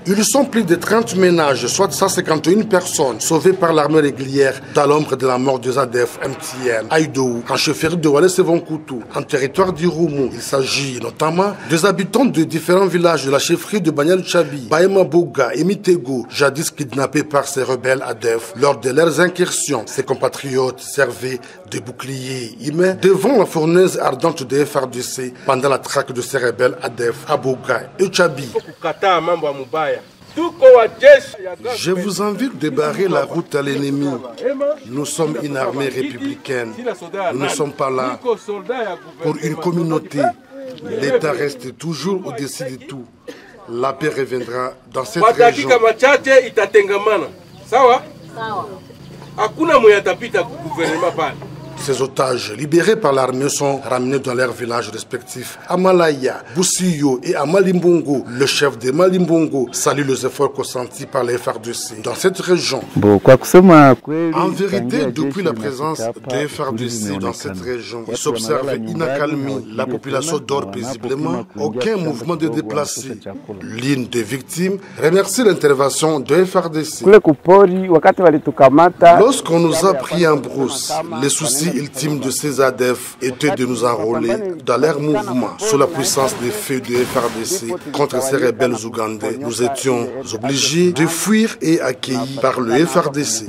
Ils sont plus de 30 ménages, soit 151 personnes, sauvées par l'armée régulière dans l'ombre de la mort des ADF MTN, Aïdou, en chefferie de Walais-Sevonkoutou, en territoire d'Iroumou. Il s'agit notamment des habitants de différents villages de la chefferie de Banyal-Chabi, Baïma Boga et Mitego, jadis kidnappés par ces rebelles ADF lors de leurs incursions. Ces compatriotes servaient de boucliers humains devant la fournaise ardente de FRDC pendant la traque de ces rebelles ADF à Boga et Chabi. Je vous invite de barrer la route à l'ennemi. Nous sommes une armée républicaine. Nous ne sommes pas là pour une communauté. L'État reste toujours au-dessus de tout. La paix reviendra dans cette région. Ces otages libérés par l'armée sont ramenés dans leurs villages respectifs à Malaya, Boussiyo et à Malimbongo. Le chef de Malimbongo salue les efforts consentis par les FARDC dans cette région. En vérité, depuis la présence des FARDC dans cette région, il s'observe une accalmie. La population dort paisiblement, aucun mouvement de déplacés. L'une des victimes remercie l'intervention des FARDC. Lorsqu'on nous a pris en brousse, les soucis ultime de ces ADF était de nous enrôler dans leur mouvement. Sous la puissance des feux de FRDC contre ces rebelles ougandais, nous étions obligés de fuir et accueillis par le FRDC.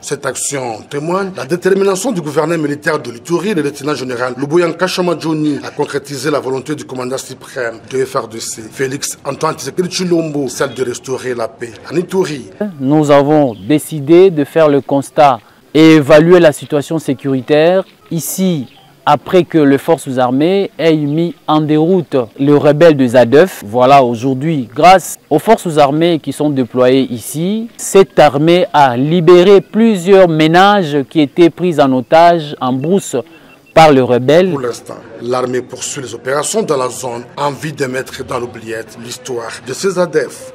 Cette action témoigne la détermination du gouverneur militaire de l'Ituri, le lieutenant-général Luboyanka Chamadjoni, à concrétiser la volonté du commandant suprême de FRDC, Félix Antoine Tshisekedi Tshilombo, celle de restaurer la paix en Ituri. Nous avons décidé de faire le constat et évaluer la situation sécuritaire ici après que les forces armées aient mis en déroute les rebelles de ZADF. Voilà, aujourd'hui, grâce aux forces armées qui sont déployées ici, cette armée a libéré plusieurs ménages qui étaient pris en otage, en brousse par les rebelles. Pour l'instant, l'armée poursuit les opérations dans la zone en vue de mettre dans l'oubliette l'histoire de ces ADF.